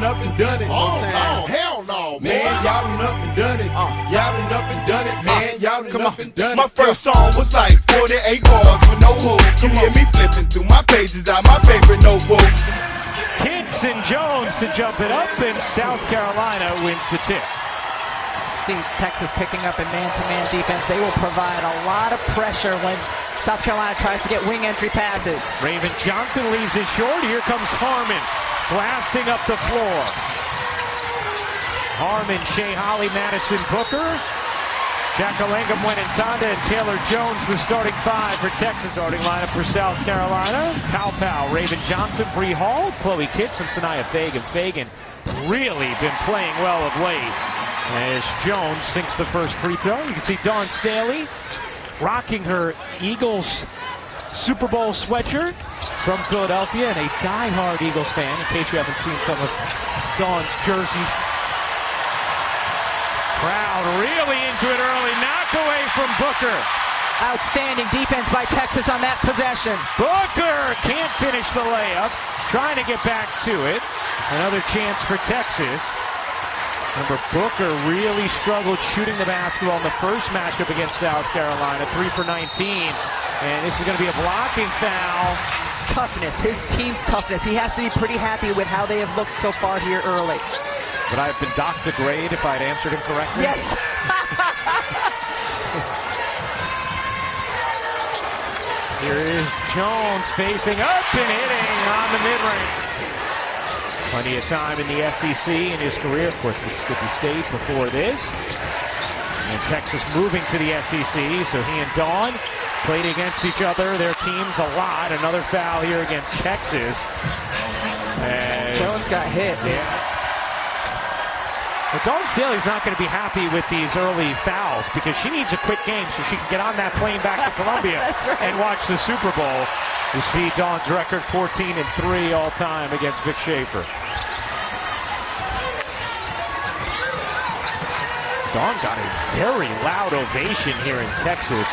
up and done it. Oh, no, hell no, Man, y'all done up and done it. Y'all done up and done it, man. Y'all done up and done it. My first song was like 48 bars with no hook. You hear me flipping through my pages out my favorite notebook. Kitts and Jones to jump it up, and South Carolina wins the tip. See Texas picking up in man-to-man defense. They will provide a lot of pressure when South Carolina tries to get wing entry passes. Raven Johnson leaves it short. Here comes Harmon blasting up the floor. Harmon, Shea Holly, Madison Booker, Jackalangam, Wenentanda, and Taylor Jones, the starting five for Texas. Starting lineup for South Carolina. Pow, Raven Johnson, Bree Hall, Chloe Kitts, and Sanaya Fagan. Fagan really been playing well of late as Jones sinks the first free throw. You can see Dawn Staley rocking her Eagles Super Bowl sweatshirt from Philadelphia, and a die-hard Eagles fan, in case you haven't seen some of Dawn's jerseys. Crowd really into it early. Knock away from Booker. Outstanding defense by Texas on that possession. Booker can't finish the layup. Trying to get back to it. Another chance for Texas. Remember, Booker really struggled shooting the basketball in the first matchup against South Carolina. 3 for 19. And this is going to be a blocking foul. Toughness, his team's toughness. He has to be pretty happy with how they have looked so far here early. Would I have been docked a grade if I had answered him correctly? Yes. Here is Jones facing up and hitting on the mid-range. Plenty of time in the SEC in his career. Of course, Mississippi State before this. And Texas moving to the SEC, so he and Dawn played against each other, their teams a lot. Another foul here against Texas. Jones got hit. Yeah. But Dawn Staley's not going to be happy with these early fouls because she needs a quick game so she can get on that plane back to Columbia and watch the Super Bowl. You see Dawn's record 14-3 all time against Vic Schaefer. Dawn got a very loud ovation here in Texas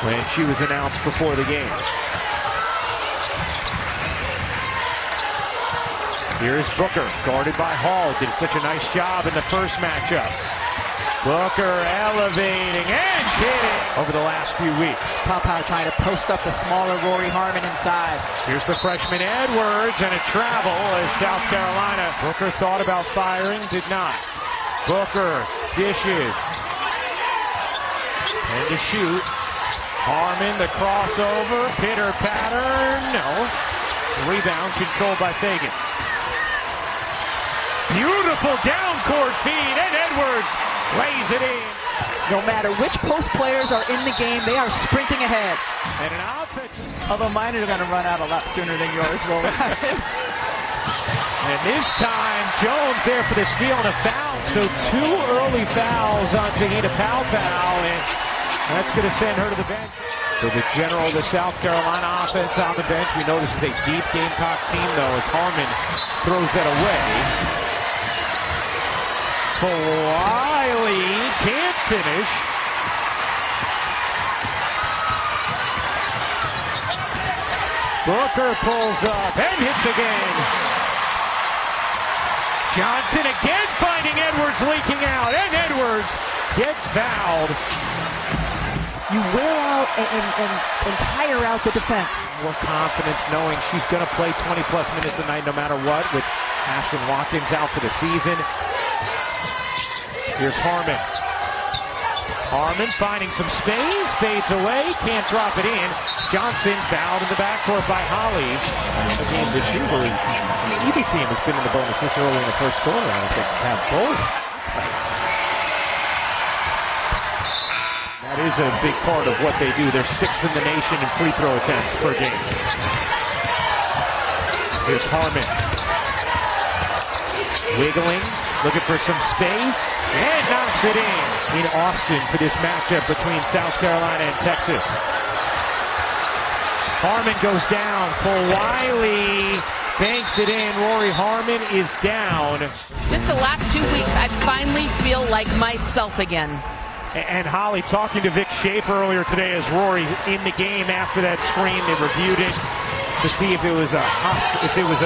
when she was announced before the game. Here's Booker, guarded by Hall. Did such a nice job in the first matchup. Booker elevating and hitting over the last few weeks. Pow trying to post up the smaller Rory Harmon inside. Here's the freshman Edwards and a travel as South Carolina. Booker thought about firing, did not. Booker dishes. And to shoot. Harmon, the crossover, pitter pattern, no. Rebound controlled by Fagan. Beautiful down-court feed, and Edwards lays it in. No matter which post players are in the game, they are sprinting ahead. And an offensive. Although mine are going to run out a lot sooner than yours will. And this time, Jones there for the steal and a foul. So 2 early fouls on Tahita Pow, and that's going to send her to the bench. So the general of the South Carolina offense on the bench. We know this is a deep Gamecock team, though, as Harmon throws that away. Wiley can't finish. Booker pulls up and hits again. Johnson again finding Edwards leaking out, and Edwards gets fouled. You wear out and tire out the defense. More confidence knowing she's going to play 20-plus minutes a night no matter what, with Ashlyn Watkins out for the season. Here's Harmon. Harmon finding some space, fades away, can't drop it in. Johnson fouled in the backcourt by Holly. The game this year, the EB team has been in the bonus this early in the first quarter. I don't think have both. That is a big part of what they do. They're 6th in the nation in free throw attempts per game. Here's Harmon. Wiggling, looking for some space, and knocks it in Austin for this matchup between South Carolina and Texas. Harmon goes down for Wiley, banks it in. Rory Harmon is down. Just the last 2 weeks, I finally feel like myself again. And Holly talking to Vic Schaefer earlier today as Rory in the game after that screen. They reviewed it. to see if it was a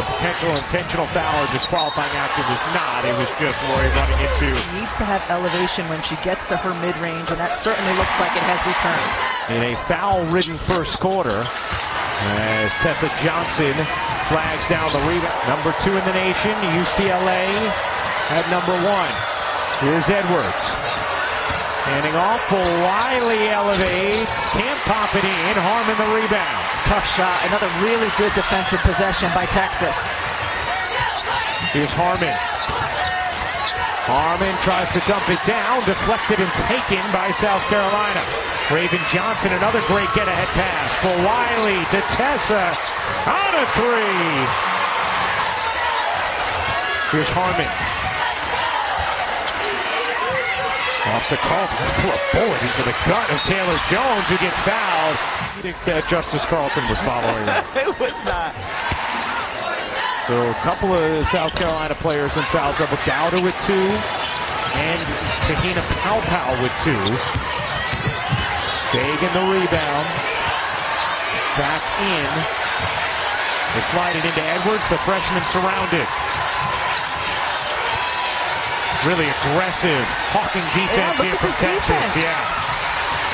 potential intentional foul or disqualifying act. It was not. It was just Lori running into. She needs to have elevation when she gets to her mid-range, and that certainly looks like it has returned. In a foul-ridden first quarter, as Tessa Johnson flags down the rebound. Number 2 in the nation, UCLA at number 1. Here's Edwards. Handing off, Wiley elevates, can't pop it in, Harmon the rebound. Tough shot, another really good defensive possession by Texas. Here's Harmon. Harmon tries to dump it down, deflected and taken by South Carolina. Raven Johnson, another great get-ahead pass for Wiley to Tessa, on a 3. Here's Harmon. Off the Carlton, threw a bullet into the gut of Taylor Jones, who gets fouled. You think that Justice Carlton was following that? It was not. So a couple of South Carolina players in foul trouble. Dowder with 2, and Tahina Paopao with 2. Fagan the rebound. Back in. They slide it into Edwards, the freshman surrounded. Really aggressive, hawking defense here from Texas. Yeah.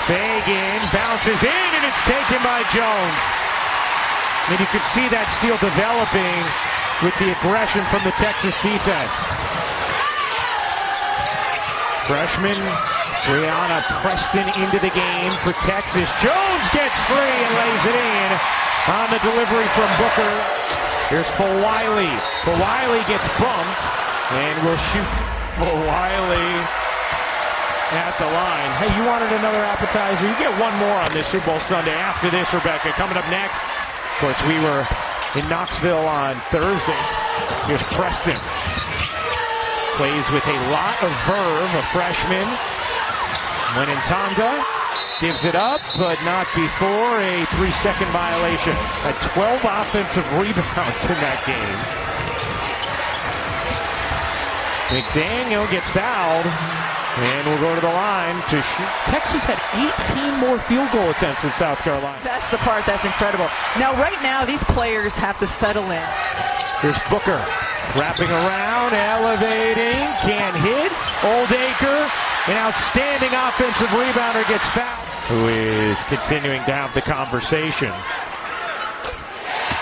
Fagan bounces in, and it's taken by Jones. I mean, you could see that steal developing with the aggression from the Texas defense. Freshman Brianna Preston into the game for Texas. Jones gets free and lays it in on the delivery from Booker. Here's Wiley. Wiley gets bumped and will shoot Wiley at the line. Hey, you wanted another appetizer? You get one more on this Super Bowl Sunday. After this, Rebecca, coming up next. Of course, we were in Knoxville on Thursday. Here's Preston. Plays with a lot of verve, a freshman. Wenentanda gives it up, but not before a 3-second violation. At 12 offensive rebounds in that game. McDaniel gets fouled, and will go to the line to shoot. Texas had 18 more field goal attempts than South Carolina. That's the part that's incredible. Now, right now, these players have to settle in. Here's Booker, wrapping around, elevating, can't hit. Oldacre, an outstanding offensive rebounder, gets fouled. Who is continuing to have the conversation.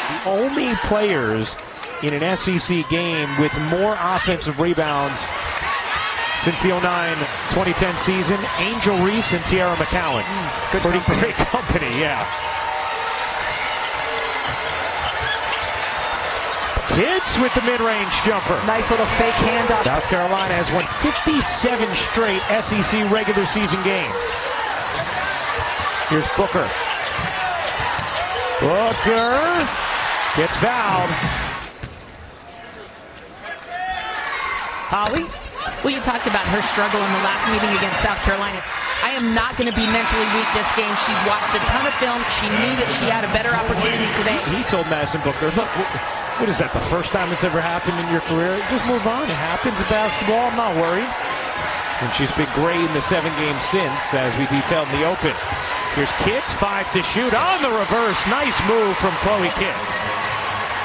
The only players in an SEC game with more offensive rebounds since the 2009-2010 season, Angel Reese and Tierra McCowan. Pretty great company, yeah. Hits with the mid-range jumper. Nice little fake handoff. South Carolina has won 57 straight SEC regular season games. Here's Booker. Booker gets fouled. Holly? Well, you talked about her struggle in the last meeting against South Carolina. I am not going to be mentally weak this game. She's watched a ton of film. She knew that she had a better opportunity today. He told Madison Booker, look, what is that, the first time it's ever happened in your career? Just move on. It happens in basketball. I'm not worried. And she's been great in the 7 games since, as we detailed in the open. Here's Kitts, 5 to shoot on the reverse. Nice move from Chloe Kitts.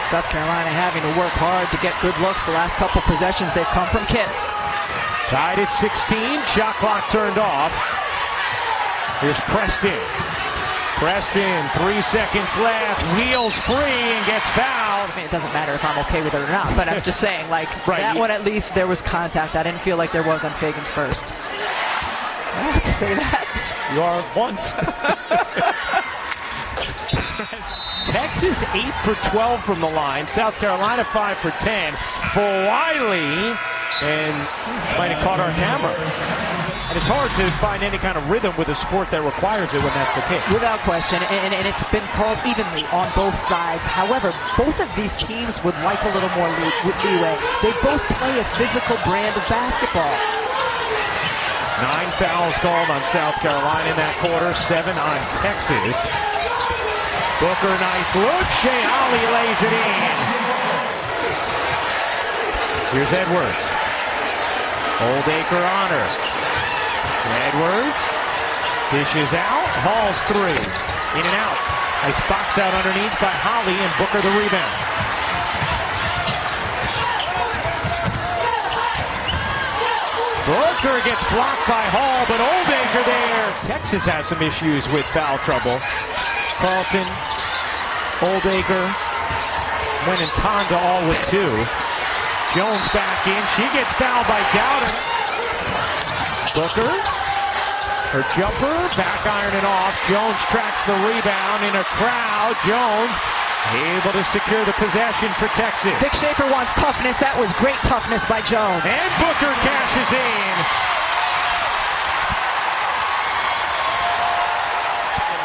South Carolina having to work hard to get good looks. The last couple possessions, they've come from Kitts. Tied at 16. Shot clock turned off. Here's Preston. Preston, 3 seconds left. Wheels free and gets fouled. I mean, it doesn't matter if I'm okay with it or not, but I'm just saying, like, right. That one at least there was contact. I didn't feel like there was on Fagan's first. I have to say that. You are once. Texas 8 for 12 from the line. South Carolina 5 for 10 for Wiley, and might have caught our camera. And it's hard to find any kind of rhythm with a sport that requires it when that's the case. Without question, and it's been called evenly on both sides. However, both of these teams would like a little more leeway. They both play a physical brand of basketball. 9 fouls called on South Carolina in that quarter, 7 on Texas. Booker, nice look. Shea Ollie lays it in. Here's Edwards. Oldacre on her. Edwards dishes out. Hall's 3. In and out. Nice box out underneath by Holly, and Booker the rebound. Booker gets blocked by Hall, but Oldacre there. Texas has some issues with foul trouble. Carlton, Oldacre, Wynn and Tonda all with 2. Jones back in. She gets fouled by Dowden. Booker, her jumper, back ironing off. Jones tracks the rebound in a crowd. Jones able to secure the possession for Texas. Vic Schaefer wants toughness. That was great toughness by Jones. And Booker cashes in.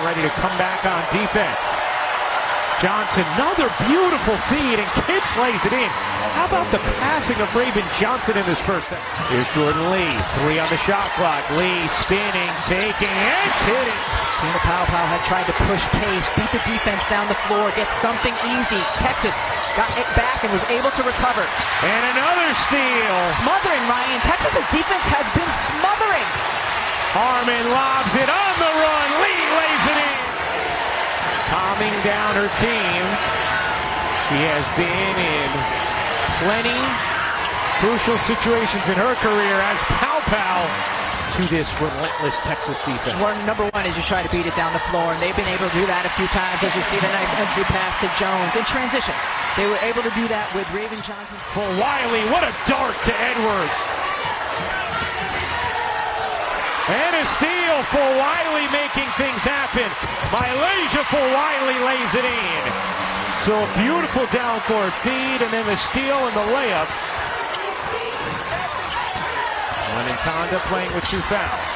Ready to come back on defense. Johnson, another beautiful feed, and Kitts lays it in. How about the passing of Raven Johnson in this first half? Here's Jordan Lee, 3 on the shot clock. Lee spinning, taking, and hitting. Tina Powell had tried to push pace, beat the defense down the floor, get something easy. Texas got it back and was able to recover. And another steal. Smothering, Ryan. Texas's defense has been smothering. Harmon lobs it on the run. Lee lays it in. Calming down her team. She has been in plenty crucial situations in her career as Pow to this relentless Texas defense. Number one is you try to beat it down the floor, and they've been able to do that a few times, as you see the nice entry pass to Jones in transition. They were able to do that with Raven Johnson. For Wiley, what a dart to Edwards. And a steal for Wiley, making things happen. Malaysia for Wiley lays it in. So a beautiful down court feed, and then the steal and the layup. Tonda playing with 2 fouls.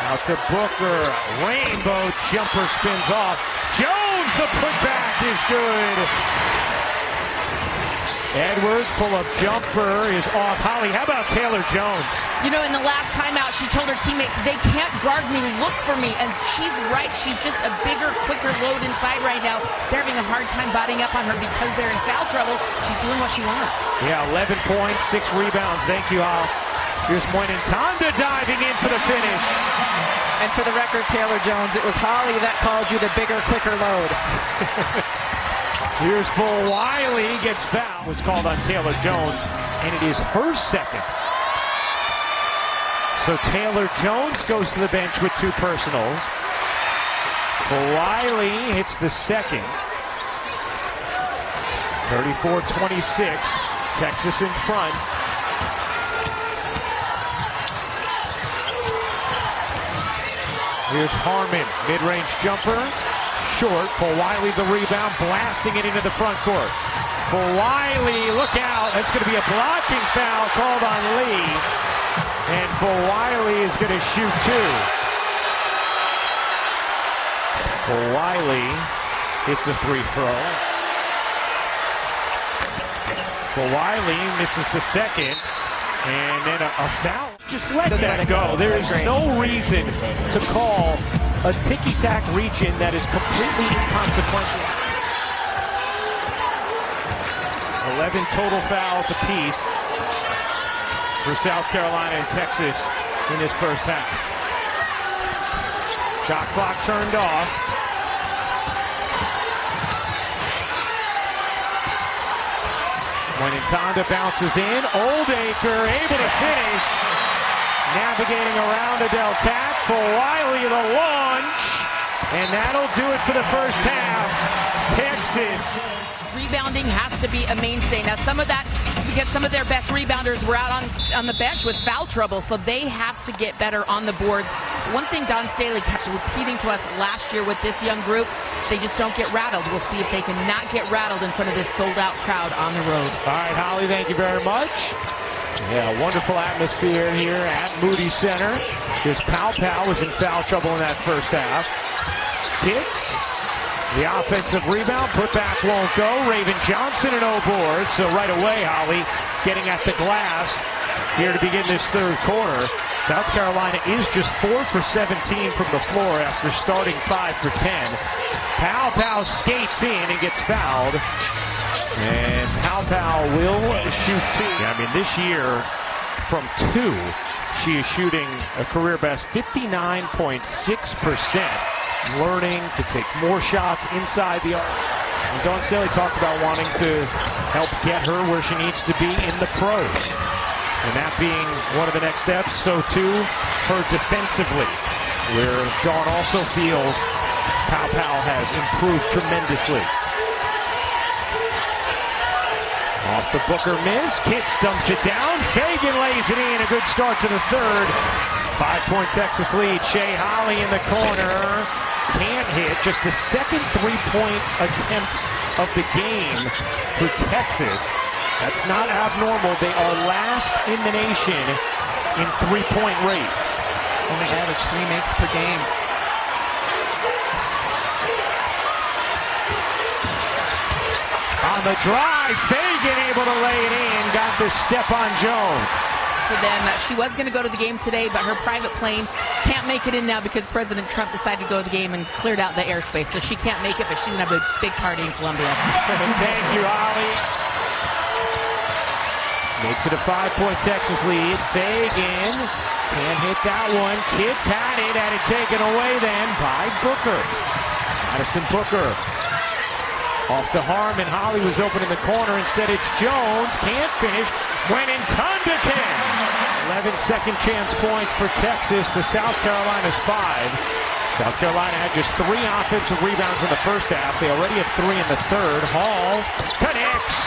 Out to Booker. Rainbow jumper spins off. Jones, the putback is good. Edwards, pull-up jumper is off. Holly, how about Taylor Jones? You know, in the last timeout, she told her teammates, they can't guard me, look for me. And she's right. She's just a bigger, quicker load inside right now. They're having a hard time botting up on her because they're in foul trouble. She's doing what she wants. Yeah, 11 points, 6 rebounds. Thank you, Hal. Here's Moynihan Tonda diving in for the finish. And for the record, Taylor Jones, it was Holly that called you the bigger, quicker load. Here's for Wiley, gets fouled. Was called on Taylor Jones, and it is her second. So Taylor Jones goes to the bench with 2 personals. Wiley hits the second. 34-26, Texas in front. Here's Harmon, mid-range jumper, short. For Wiley the rebound, blasting it into the front court. For Wiley, look out, that's going to be a blocking foul called on Lee. And for Wiley is going to shoot 2. For Wiley, hits a 3 throw. For Wiley, misses the second. And then a foul. Just let that go. There is no reason to call a ticky-tack region that is completely inconsequential. 11 total fouls apiece for South Carolina and Texas in this first half. Shot clock turned off. When Tonda bounces in, Oldacre able to finish. Navigating around Adele Tapp for Wiley, the launch. And that'll do it for the first half. Texas. Rebounding has to be a mainstay. Now, some of that is because some of their best rebounders were out on the bench with foul trouble, so they have to get better on the boards. One thing Dawn Staley kept repeating to us last year with this young group, they just don't get rattled. We'll see if they can not get rattled in front of this sold-out crowd on the road. All right, Holly, thank you very much. Yeah, wonderful atmosphere here at Moody Center. Because Pow was in foul trouble in that first half. Kitts, the offensive rebound, putback won't go. Raven Johnson and no board. So right away, Holly, getting at the glass here to begin this third quarter. South Carolina is just 4 for 17 from the floor after starting 5 for 10. Pow skates in and gets fouled. And Pow will shoot 2. I mean, this year from 2, she is shooting a career best 59.6%. learning to take more shots inside the arc. And Dawn Staley talked about wanting to help get her where she needs to be in the pros. And that being one of the next steps, so too her defensively, where Dawn also feels Pow has improved tremendously. Off the Booker miss, Kitts dumps it down, Fagan lays it in, a good start to the third. 5-point Texas lead, Shea Holly in the corner, can't hit, just the second three-point attempt of the game for Texas. That's not abnormal. They are last in the nation in three-point rate. Only average 3 makes per game. On the drive, Fagan able to lay it in, got the step on Jones. For them, she was going to go to the game today, but her private plane can't make it in now because President Trump decided to go to the game and cleared out the airspace. So she can't make it, but she's going to have a big party in Columbia. Thank you, Holly. Makes it a 5-point Texas lead. Fagan can't hit that one. Kitts had it taken away then by Booker. Madison Booker. Off to Harmon. Holly was open in the corner. Instead, it's Jones. Can't finish. Went in Tonda can. 11 second chance points for Texas to South Carolina's 5. South Carolina had just 3 offensive rebounds in the first half. They already have 3 in the third. Hall connects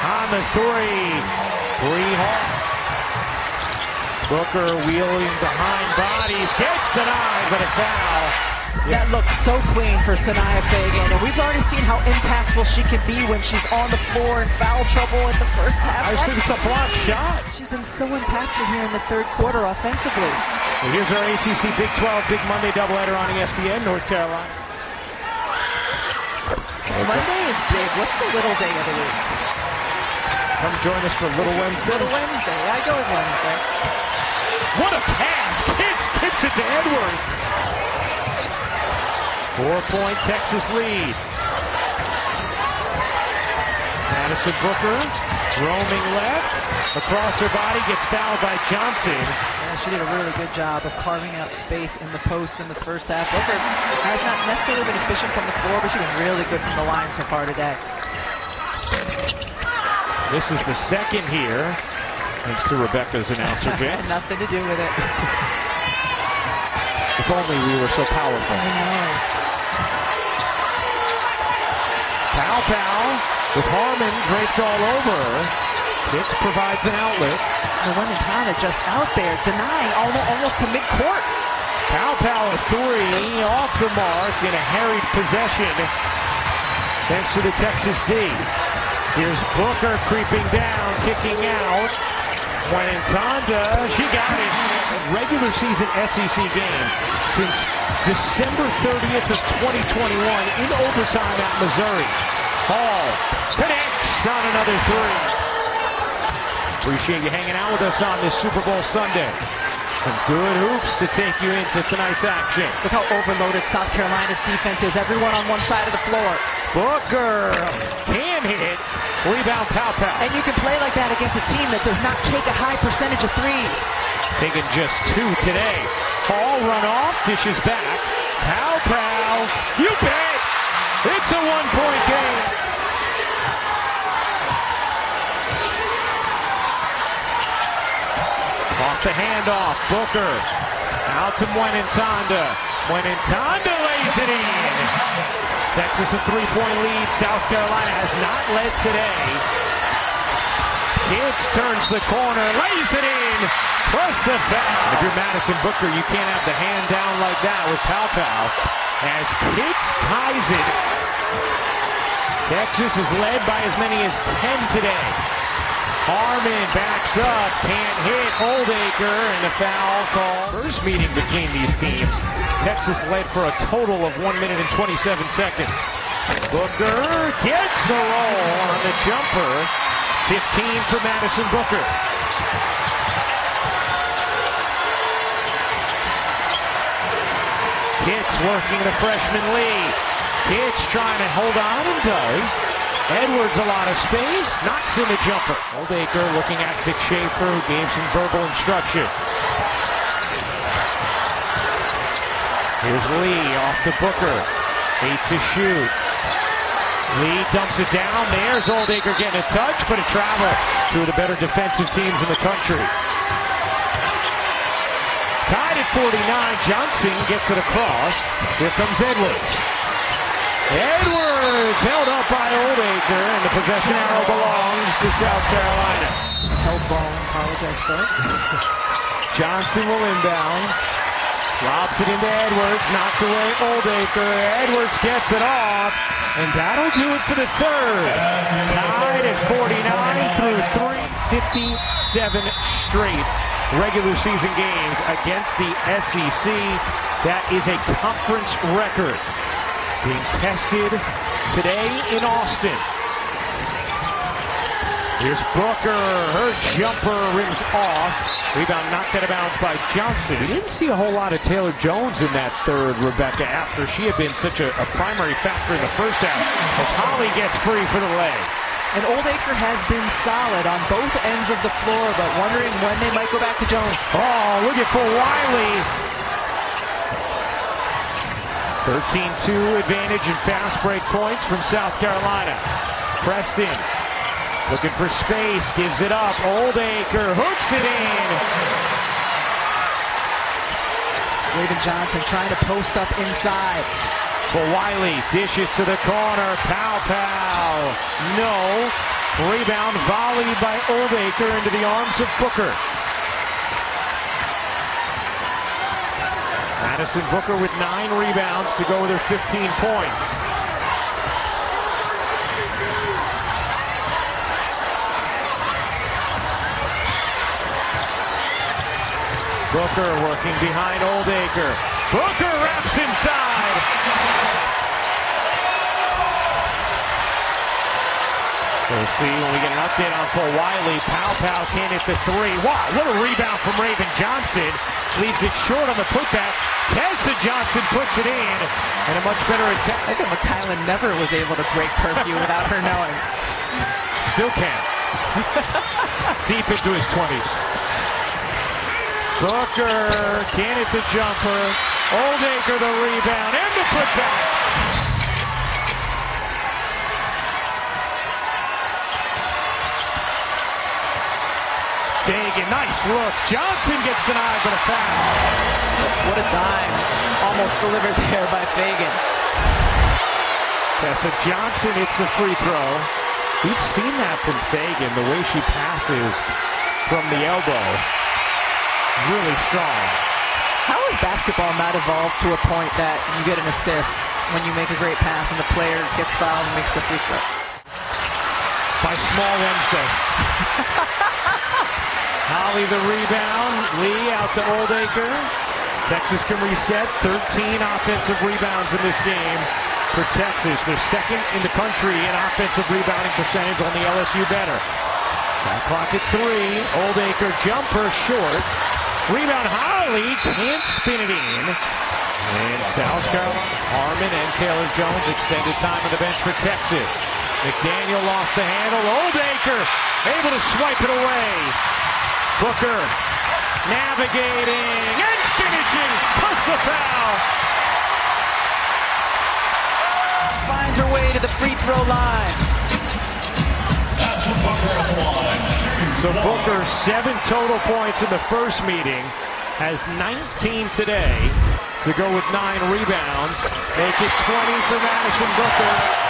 on the 3. Bree Hall. Booker wheeling behind bodies. Gets denied, but a foul. That looks so clean for Sanaya Fagan, and we've already seen how impactful she can be when she's on the floor in foul trouble in the first half. I think it's a block shot. She's been so impactful here in the third quarter offensively. Well, here's our ACC Big 12 Big Monday doubleheader on ESPN, North Carolina. Monday is big. What's the little day of the week? Come join us for Little Wednesday. Little Wednesday. I go with Wednesday. What a pass! Kitts tips it to Edwards. 4-point Texas lead. Madison Booker roaming left. Across her body, gets fouled by Johnson. Yeah, she did a really good job of carving out space in the post in the first half. Booker has not necessarily been efficient from the floor, but she's been really good from the line so far today. This is the second here, thanks to Rebecca's announcer bench. Nothing to do with it. If only we were so powerful. I know. Pow with Harmon draped all over her. Kitts provides an outlet. The one in Tana just out there denying almost to midcourt. Pow a 3 off the mark in a harried possession. Thanks to the Texas D. Here's Booker creeping down, kicking out. When in Tonda, she got it. Regular season SEC game since December 30th of 2021 in overtime at Missouri. Hall connects on another 3. Appreciate you hanging out with us on this Super Bowl Sunday. Some good hoops to take you into tonight's action. Look how overloaded South Carolina's defense is. Everyone on one side of the floor. Booker can hit. Rebound Pow. And you can play like that against a team that does not take a high percentage of threes. Taking just 2 today. Hall run off, dishes back. Pow. You bet. It's a 1-point game. Off the handoff. Booker out to Mwenentonda. Mwenentonda lays it in. Texas a 3-point lead. South Carolina has not led today. Kitts turns the corner, lays it in, plus the foul. If you're Madison Booker, you can't have the hand down like that with Pow. As Kitts ties it. Texas is led by as many as 10 today. Harmon backs up, can't hit. Oldacre, and the foul call. First meeting between these teams. Texas led for a total of 1 minute and 27 seconds. Booker gets the roll on the jumper. 15 for Madison Booker. Kitts working the freshman lead. Kitts trying to hold on and does. Edwards a lot of space, knocks in the jumper. Oldacre looking at Vic Schaefer, who gave some verbal instruction. Here's Lee off to Booker. 8 to shoot. Lee dumps it down. There's Oldacre getting a touch, but a travel. Two of the better defensive teams in the country. Tied at 49. Johnson gets it across. Here comes Edwards. Edwards held up by Oldacre, and the possession arrow belongs to South Carolina. Held ball in college, I suppose. Johnson will inbound. Lobs it into Edwards, knocked away Oldacre. Edwards gets it off, and that'll do it for the third. Tied at 49 through 57 straight regular season games against the SEC. That is a conference record being tested today in Austin. Here's Booker. Her jumper rims off. Rebound knocked out of bounds by Johnson. We didn't see a whole lot of Taylor Jones in that third, Rebecca, after she had been such a primary factor in the first half, as Holly gets free for the leg. And Oldacre has been solid on both ends of the floor, but wondering when they might go back to Jones. Oh, looking for Wiley. 13-2 advantage in fast break points from South Carolina. Preston looking for space, gives it up. Oldacre hooks it in. Raven Johnson trying to post up inside. For Wiley, dishes to the corner. Pow. No. Rebound volleyed by Oldacre into the arms of Booker. Madison Booker with 9 rebounds to go with her 15 points. Booker working behind Oldacre. Booker wraps inside. We'll see when we get an update on Cole Wiley. Pow can't hit the three. Wow, what a rebound from Raven Johnson. Leaves it short on the putback. Tessa Johnson puts it in. And a much better attack. I think McKylan never was able to break curfew without her knowing. Still can't. Deep into his 20s. Booker can't hit the jumper. Oldacre the rebound and the putback. Fagan, nice look. Johnson gets denied, but a foul. What a dime. Almost delivered there by Fagan. Tessa Johnson hits the free throw. We've seen that from Fagan, the way she passes from the elbow. Really strong. How has basketball not evolved to a point that you get an assist when you make a great pass and the player gets fouled and makes the free throw? By Small Wednesday. Holly the rebound. Lee out to Oldacre. Texas can reset. 13 offensive rebounds in this game for Texas. They're second in the country in offensive rebounding percentage, only LSU better. Shot clock at 3. Oldacre jumper short. Rebound Holly can't spin it in. And South Carolina, Harmon and Taylor Jones extended time on the bench for Texas. McDaniel lost the handle. Oldacre able to swipe it away. Booker navigating and finishing, plus the foul. Finds her way to the free throw line. That's Booker at the line. So Booker, 7 total points in the first meeting, has 19 today to go with 9 rebounds. Make it 20 for Madison Booker.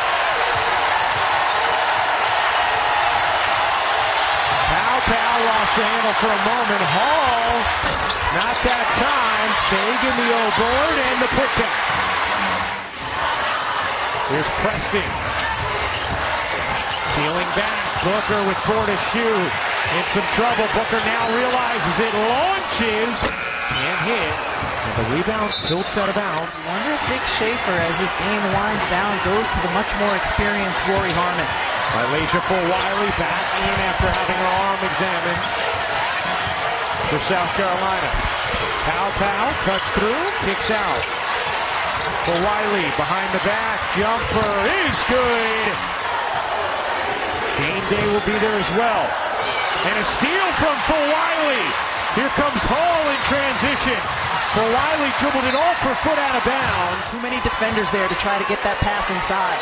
Pow lost the handle for a moment. Hall, not that time. Fagan the O-board and the putback. Here's Preston. Dealing back. Booker with 4 to shoot. In some trouble. Booker now realizes it. Launches. Can't hit. And the rebound tilts out of bounds. I wonder if Vic Schaefer, as this game winds down, goes to the much more experienced Rory Harmon. Violation for Wiley. Back in after having her arm examined for South Carolina. Pow cuts through. Kicks out. For Wiley. Behind the back. Jumper is good. Game day will be there as well. And a steal from Wiley. Here comes Hall in transition. For Wiley, dribbled it off her foot out of bounds. Too many defenders there to try to get that pass inside.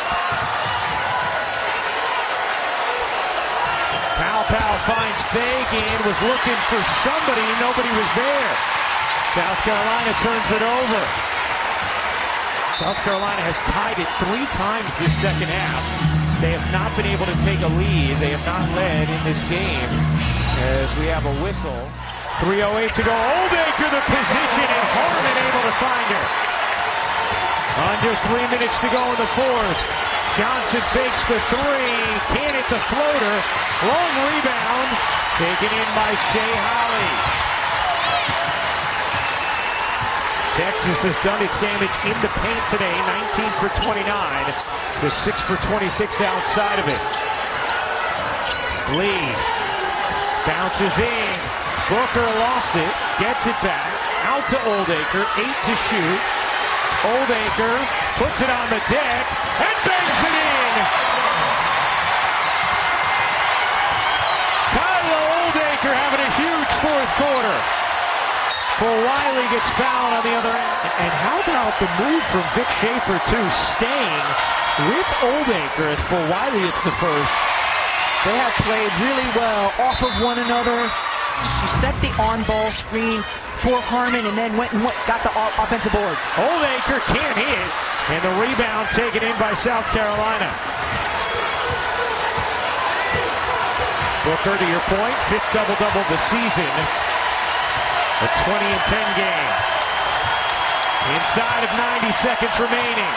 Powell finds Fagan, was looking for somebody, nobody was there. South Carolina turns it over. South Carolina has tied it 3 times this second half. They have not been able to take a lead. They have not led in this game as we have a whistle. 3:08 to go. Oldacre the position and Harmon able to find her. Under 3 minutes to go in the fourth. Johnson fakes the 3. Can't hit the floater. Long rebound. Taken in by Shea Holly. Texas has done its damage in the paint today. 19 for 29. To 6 for 26 outside of it. Lee bounces in. Booker lost it. Gets it back. Out to Oldacre. 8 to shoot. Oldacre puts it on the deck and bangs it in. Kyla Oldacre having a huge fourth quarter. For Wiley gets fouled on the other end. And how about the move from Vic Schaefer too, staying with Oldacre as for Wiley it's the first. They have played really well off of one another. She set the on-ball screen for Harmon and then went and got the offensive board. Oldacre can't hit, and the rebound taken in by South Carolina. Booker, to your point, 5th double-double of the season. A 20-10 game. Inside of 90 seconds remaining.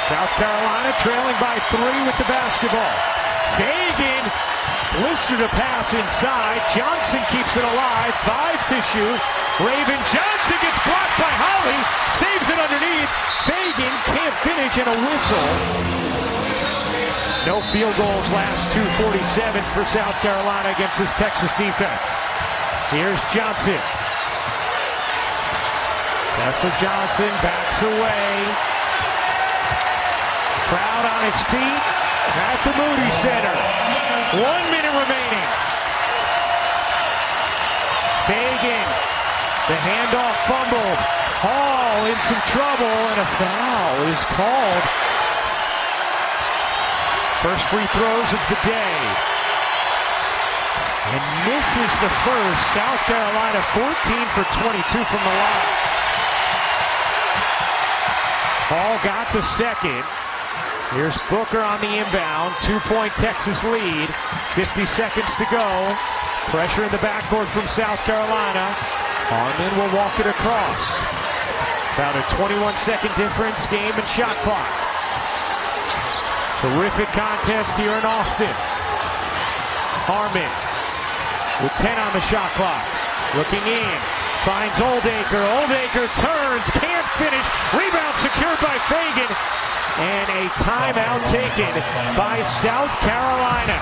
South Carolina trailing by 3 with the basketball. Fagan blistered a pass inside. Johnson keeps it alive. 5 to shoot. Raven Johnson gets blocked by Holly. Saves it underneath. Fagan can't finish and a whistle. No field goals last 2:47 for South Carolina against this Texas defense. Here's Johnson. Tessa Johnson backs away. Crowd on its feet at the Moody Center. 1 minute remaining. Fagan, the handoff fumbled. Hall in some trouble and a foul is called. First free throws of the day. And misses the first. South Carolina 14 for 22 from the line. Hall got the second. Here's Booker on the inbound. 2-point Texas lead. 50 seconds to go. Pressure in the backcourt from South Carolina. Harmon will walk it across. About a 21-second difference, game and shot clock. Terrific contest here in Austin. Harmon with 10 on the shot clock. Looking in. Finds Oldacre. Oldacre turns. Can't finish. Rebound secured by Fagan. And a timeout taken by South Carolina.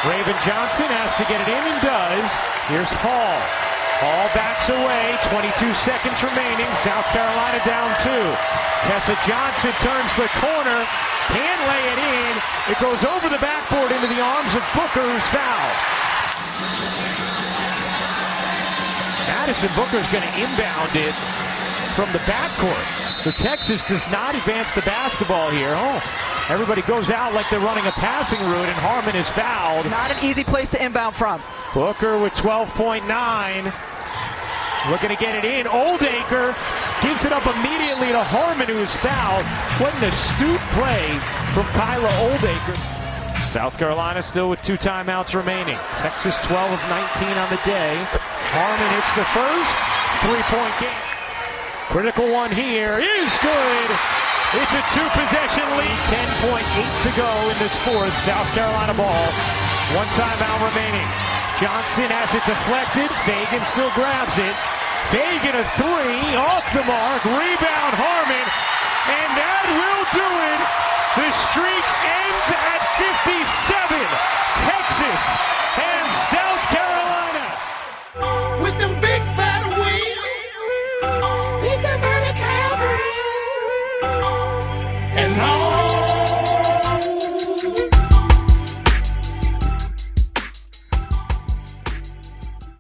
Raven Johnson has to get it in and does. Here's Hall. Hall backs away. 22 seconds remaining. South Carolina down 2. Tessa Johnson turns the corner. Can't lay it in. It goes over the backboard into the arms of Booker, who's fouled. Madison Booker's going to inbound it from the backcourt. So Texas does not advance the basketball here. Oh, everybody goes out like they're running a passing route, and Harmon is fouled. Not an easy place to inbound from. Booker with 12.9. Looking to get it in. Oldacre gives it up immediately to Harmon, who is fouled. What an astute play from Kyla Oldacre. South Carolina still with 2 timeouts remaining. Texas 12 of 19 on the day. Harmon hits the first. 3-point game. Critical one here is good. It's a 2-possession lead. 10.8 to go in this fourth. South Carolina ball. 1 timeout remaining. Johnson has it deflected. Fagan still grabs it. Fagan a 3 off the mark. Rebound Harmon. And that will do it. The streak ends at 57. Texas